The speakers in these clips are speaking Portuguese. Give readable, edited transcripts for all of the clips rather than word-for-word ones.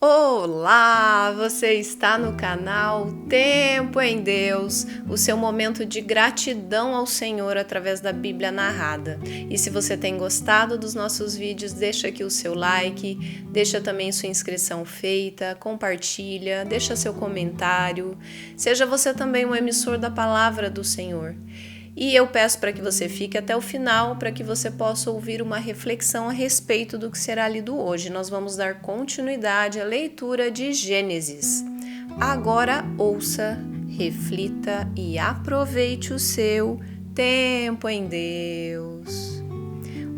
Olá, você está no canal Tempo em Deus, o seu momento de gratidão ao Senhor através da Bíblia narrada. E se você tem gostado dos nossos vídeos, deixa aqui o seu like, deixa também sua inscrição feita, compartilha, deixa seu comentário. Seja você também um emissor da palavra do Senhor. E eu peço para que você fique até o final, para que você possa ouvir uma reflexão a respeito do que será lido hoje. Nós vamos dar continuidade à leitura de Gênesis. Agora ouça, reflita e aproveite o seu tempo em Deus.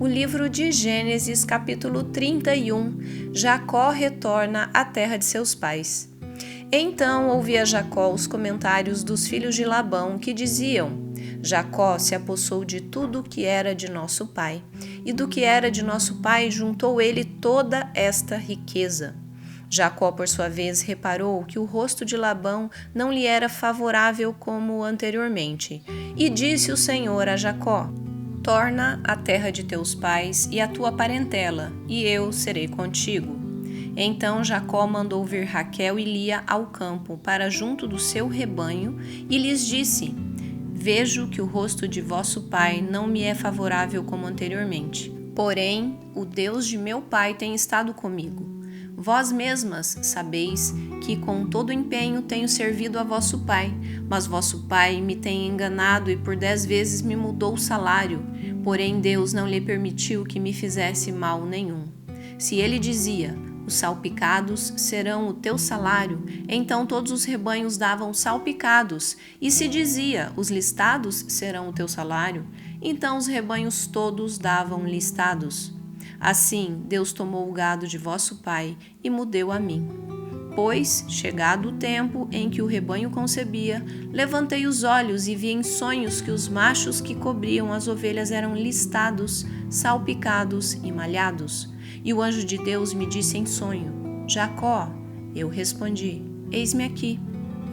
O livro de Gênesis, capítulo 31, Jacó retorna à terra de seus pais. Então ouvia Jacó os comentários dos filhos de Labão que diziam: Jacó se apossou de tudo o que era de nosso pai, e do que era de nosso pai juntou ele toda esta riqueza. Jacó, por sua vez, reparou que o rosto de Labão não lhe era favorável como anteriormente, e disse o Senhor a Jacó: Torna a terra de teus pais e a tua parentela, e eu serei contigo. Então Jacó mandou vir Raquel e Lia ao campo para junto do seu rebanho e lhes disse: Vejo que o rosto de vosso pai não me é favorável como anteriormente. Porém, o Deus de meu pai tem estado comigo. Vós mesmas sabeis que com todo empenho tenho servido a vosso pai, mas vosso pai me tem enganado e por 10 vezes me mudou o salário. Porém, Deus não lhe permitiu que me fizesse mal nenhum. Se ele dizia: os salpicados serão o teu salário, então todos os rebanhos davam salpicados, e se dizia: os listados serão o teu salário, então os rebanhos todos davam listados. Assim, Deus tomou o gado de vosso pai e me deu a mim. Pois, chegado o tempo em que o rebanho concebia, levantei os olhos e vi em sonhos que os machos que cobriam as ovelhas eram listados, salpicados e malhados. E o anjo de Deus me disse em sonho: Jacó. Eu respondi: Eis-me aqui.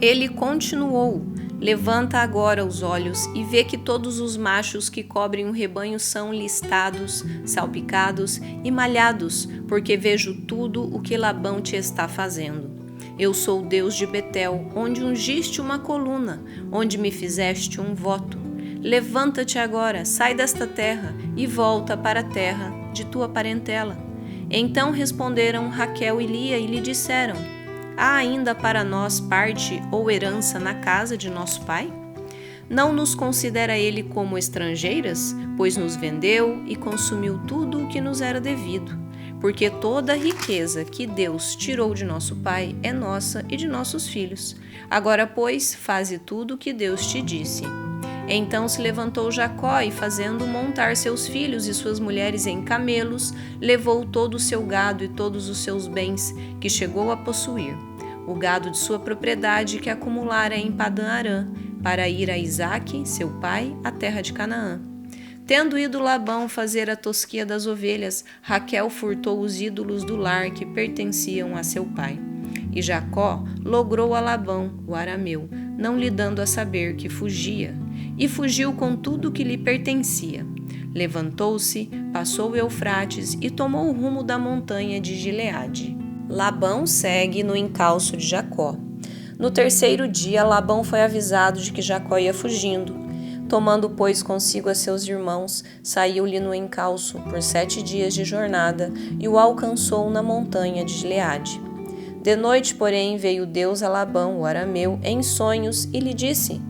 Ele continuou: Levanta agora os olhos e vê que todos os machos que cobrem o rebanho são listados, salpicados e malhados, porque vejo tudo o que Labão te está fazendo. Eu sou o Deus de Betel, onde ungiste uma coluna, onde me fizeste um voto. Levanta-te agora, sai desta terra e volta para a terra de tua parentela. Então responderam Raquel e Lia e lhe disseram: Há ainda para nós parte ou herança na casa de nosso pai? Não nos considera ele como estrangeiras, pois nos vendeu e consumiu tudo o que nos era devido. Porque toda a riqueza que Deus tirou de nosso pai é nossa e de nossos filhos. Agora, pois, faze tudo o que Deus te disse. Então se levantou Jacó e, fazendo montar seus filhos e suas mulheres em camelos, levou todo o seu gado e todos os seus bens, que chegou a possuir, o gado de sua propriedade que acumulara em Padã-Arã, para ir a Isaque, seu pai, à terra de Canaã. Tendo ido Labão fazer a tosquia das ovelhas, Raquel furtou os ídolos do lar que pertenciam a seu pai. E Jacó logrou a Labão, o arameu, não lhe dando a saber que fugia, e fugiu com tudo o que lhe pertencia. Levantou-se, passou o Eufrates e tomou o rumo da montanha de Gileade. Labão segue no encalço de Jacó. No terceiro dia, Labão foi avisado de que Jacó ia fugindo. Tomando, pois, consigo a seus irmãos, saiu-lhe no encalço por 7 dias de jornada e o alcançou na montanha de Gileade. De noite, porém, veio Deus a Labão, o arameu, em sonhos e lhe disse: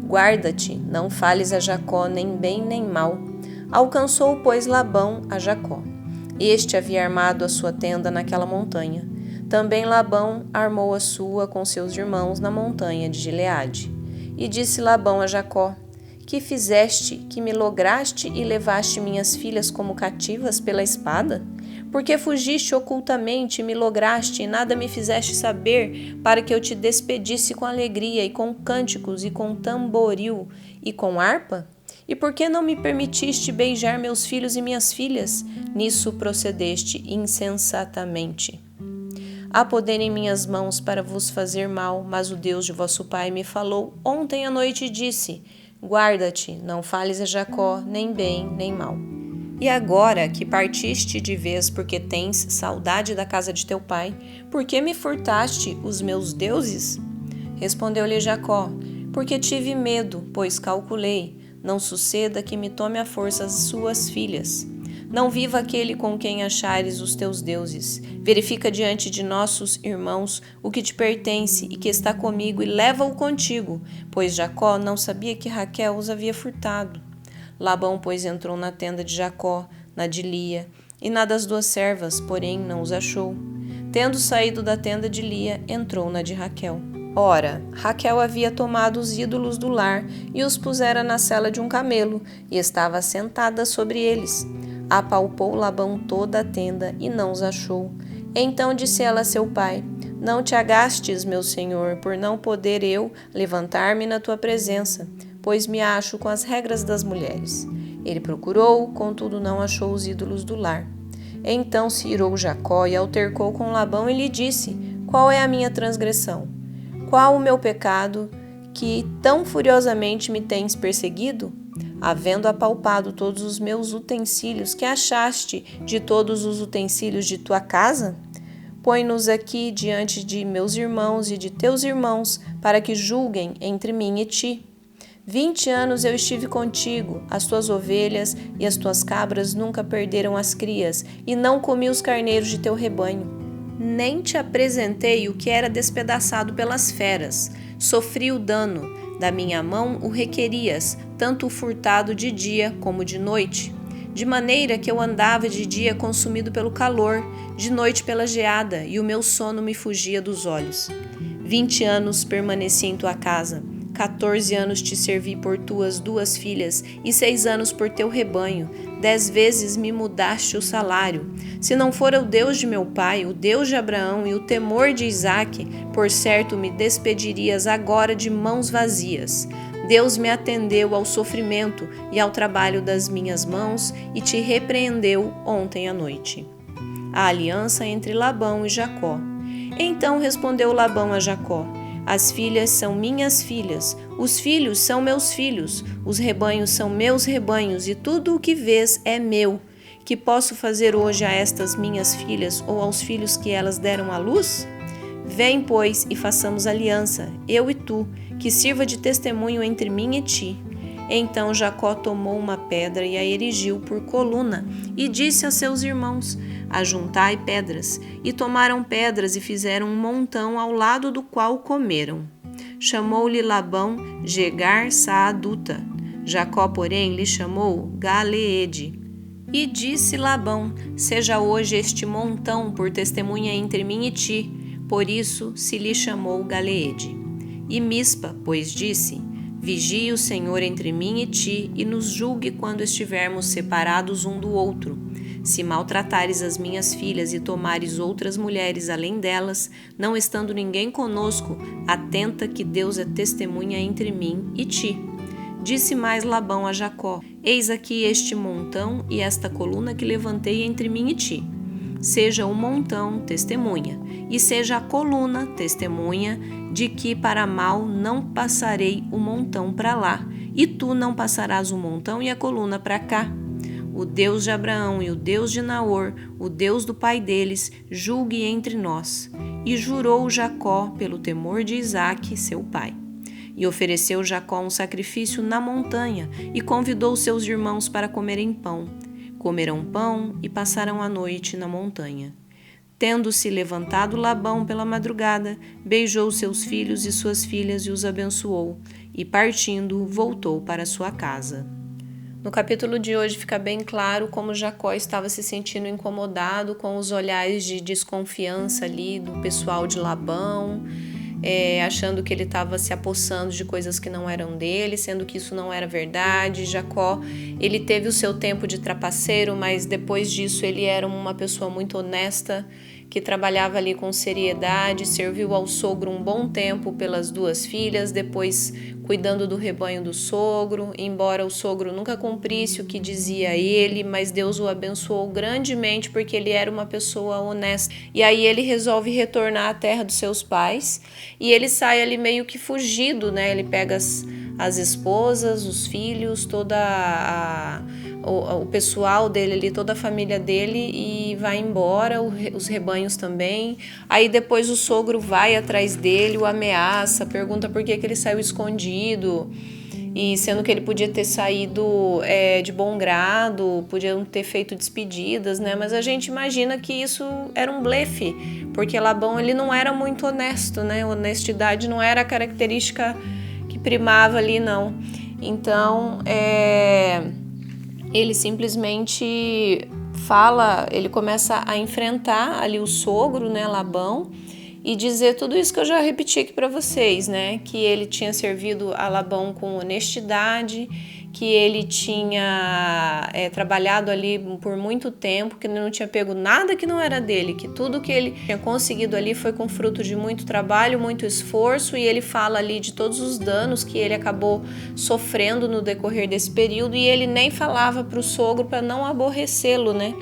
Guarda-te, não fales a Jacó nem bem nem mal. Alcançou, pois, Labão a Jacó. Este havia armado a sua tenda naquela montanha. Também Labão armou a sua com seus irmãos na montanha de Gileade. E disse Labão a Jacó: Que fizeste, que me lograste e levaste minhas filhas como cativas pela espada? Porque fugiste ocultamente e me lograste e nada me fizeste saber, para que eu te despedisse com alegria e com cânticos e com tamboril e com harpa? E por que não me permitiste beijar meus filhos e minhas filhas? Nisso procedeste insensatamente. Há poder em minhas mãos para vos fazer mal, mas o Deus de vosso pai me falou ontem à noite e disse: Guarda-te, não fales a Jacó nem bem nem mal. E agora que partiste de vez porque tens saudade da casa de teu pai, por que me furtaste os meus deuses? Respondeu-lhe Jacó: porque tive medo, pois calculei, não suceda que me tome à força as suas filhas. Não viva aquele com quem achares os teus deuses. Verifica diante de nossos irmãos o que te pertence e que está comigo e leva-o contigo, pois Jacó não sabia que Raquel os havia furtado. Labão, pois, entrou na tenda de Jacó, na de Lia, e na das duas servas, porém não os achou. Tendo saído da tenda de Lia, entrou na de Raquel. Ora, Raquel havia tomado os ídolos do lar e os pusera na sela de um camelo, e estava sentada sobre eles. Apalpou Labão toda a tenda e não os achou. Então disse ela a seu pai: não te agastes, meu senhor, por não poder eu levantar-me na tua presença, pois me acho com as regras das mulheres. Ele procurou, contudo não achou os ídolos do lar. Então se irou Jacó e altercou com Labão e lhe disse: qual é a minha transgressão? Qual o meu pecado que tão furiosamente me tens perseguido? Havendo apalpado todos os meus utensílios, que achaste de todos os utensílios de tua casa? Põe-nos aqui diante de meus irmãos e de teus irmãos, para que julguem entre mim e ti. 20 anos eu estive contigo, as tuas ovelhas e as tuas cabras nunca perderam as crias, e não comi os carneiros de teu rebanho. Nem te apresentei o que era despedaçado pelas feras. Sofri o dano, da minha mão o requerias, tanto o furtado de dia como de noite. De maneira que eu andava de dia consumido pelo calor, de noite pela geada, e o meu sono me fugia dos olhos. 20 anos permaneci em tua casa. 14 anos te servi por tuas 2 filhas e 6 anos por teu rebanho. 10 vezes me mudaste o salário. Se não for o Deus de meu pai, o Deus de Abraão e o temor de Isaque, por certo me despedirias agora de mãos vazias. Deus me atendeu ao sofrimento e ao trabalho das minhas mãos e te repreendeu ontem à noite. A aliança entre Labão e Jacó. Então respondeu Labão a Jacó: as filhas são minhas filhas, os filhos são meus filhos, os rebanhos são meus rebanhos, e tudo o que vês é meu. Que posso fazer hoje a estas minhas filhas ou aos filhos que elas deram à luz? Vem, pois, e façamos aliança, eu e tu, que sirva de testemunho entre mim e ti. Então Jacó tomou uma pedra e a erigiu por coluna, e disse a seus irmãos: ajuntai pedras. E tomaram pedras e fizeram um montão ao lado do qual comeram. Chamou-lhe Labão Jegar Saaduta. Jacó, porém, lhe chamou Galeede. E disse Labão: seja hoje este montão por testemunha entre mim e ti. Por isso se lhe chamou Galeede. E Mispa, pois, disse: vigie o Senhor entre mim e ti, e nos julgue quando estivermos separados um do outro. Se maltratares as minhas filhas e tomares outras mulheres além delas, não estando ninguém conosco, atenta que Deus é testemunha entre mim e ti. Disse mais Labão a Jacó: eis aqui este montão e esta coluna que levantei entre mim e ti. Seja o montão testemunha, e seja a coluna testemunha de que para mal não passarei o montão para lá, e tu não passarás o montão e a coluna para cá. O Deus de Abraão e o Deus de Naor, o Deus do pai deles, julgue entre nós. E jurou Jacó pelo temor de Isaque, seu pai. E ofereceu Jacó um sacrifício na montanha, e convidou seus irmãos para comerem pão. Comeram pão e passaram a noite na montanha. Tendo-se levantado Labão pela madrugada, beijou seus filhos e suas filhas e os abençoou, e partindo, voltou para sua casa. No capítulo de hoje fica bem claro como Jacó estava se sentindo incomodado com os olhares de desconfiança ali do pessoal de Labão, achando que ele estava se apossando de coisas que não eram dele, sendo que isso não era verdade. Jacó, ele teve o seu tempo de trapaceiro, mas depois disso ele era uma pessoa muito honesta, que trabalhava ali com seriedade, serviu ao sogro um bom tempo pelas 2 filhas, depois cuidando do rebanho do sogro, embora o sogro nunca cumprisse o que dizia ele, mas Deus o abençoou grandemente porque ele era uma pessoa honesta. E aí ele resolve retornar à terra dos seus pais, e ele sai ali meio que fugido, né? Ele pega as esposas, os filhos, o pessoal dele ali, toda a família dele, e vai embora, os rebanhos também. Aí depois o sogro vai atrás dele, o ameaça, pergunta por que ele saiu escondido, e sendo que ele podia ter saído de bom grado, podiam ter feito despedidas, né? Mas a gente imagina que isso era um blefe, porque Labão ele não era muito honesto, né? Honestidade não era a característica que primava ali, não. Então, ele simplesmente ele começa a enfrentar ali o sogro, né, Labão, e dizer tudo isso que eu já repeti aqui para vocês, né? Que ele tinha servido a Labão com honestidade, que ele tinha trabalhado ali por muito tempo, que ele não tinha pego nada que não era dele, que tudo que ele tinha conseguido ali foi com fruto de muito trabalho, muito esforço, e ele fala ali de todos os danos que ele acabou sofrendo no decorrer desse período, e ele nem falava para o sogro para não aborrecê-lo, né?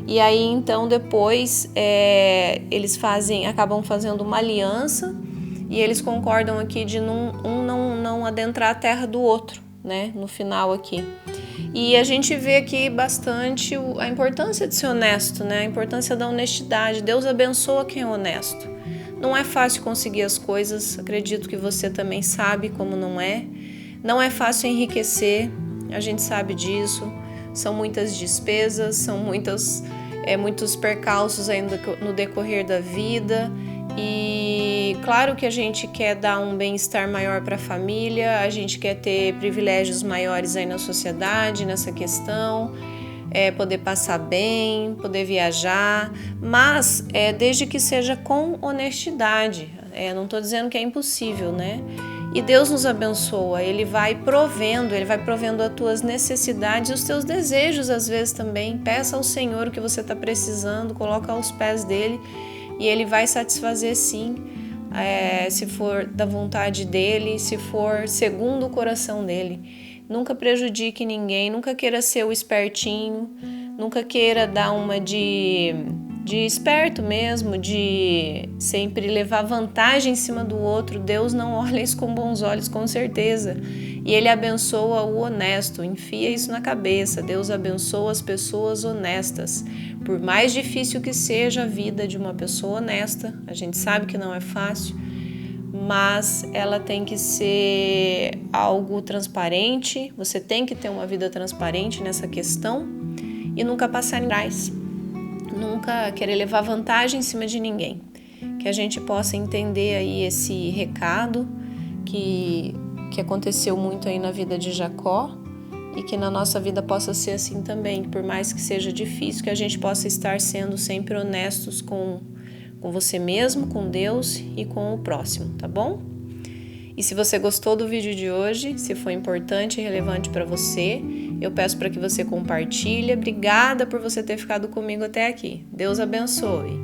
E aí então depois eles acabam fazendo uma aliança, e eles concordam aqui de não adentrar a terra do outro, né, no final aqui. E a gente vê aqui bastante a importância de ser honesto, né, a importância da honestidade. Deus abençoa quem é honesto. Não é fácil conseguir as coisas, acredito que você também sabe como não é. Não é fácil enriquecer, a gente sabe disso. São muitas despesas, são muitos percalços aí no decorrer da vida. E claro que a gente quer dar um bem-estar maior para a família, a gente quer ter privilégios maiores aí na sociedade, nessa questão, poder passar bem, poder viajar, mas desde que seja com honestidade. Não estou dizendo que é impossível, né? E Deus nos abençoa, Ele vai provendo as tuas necessidades e os teus desejos às vezes também. Peça ao Senhor o que você está precisando, coloca aos pés dele e Ele vai satisfazer sim, se for da vontade dEle, se for segundo o coração dEle. Nunca prejudique ninguém, nunca queira ser o espertinho, nunca queira dar uma de esperto mesmo, de sempre levar vantagem em cima do outro. Deus não olha isso com bons olhos, com certeza. E Ele abençoa o honesto, enfia isso na cabeça. Deus abençoa as pessoas honestas. Por mais difícil que seja a vida de uma pessoa honesta, a gente sabe que não é fácil, mas ela tem que ser algo transparente. Você tem que ter uma vida transparente nessa questão e nunca passar em trás. Nunca querer levar vantagem em cima de ninguém. Que a gente possa entender aí esse recado que aconteceu muito aí na vida de Jacó e que na nossa vida possa ser assim também, por mais que seja difícil, que a gente possa estar sendo sempre honestos com você mesmo, com Deus e com o próximo, tá bom? E se você gostou do vídeo de hoje, se foi importante e relevante para você, eu peço para que você compartilhe. Obrigada por você ter ficado comigo até aqui. Deus abençoe.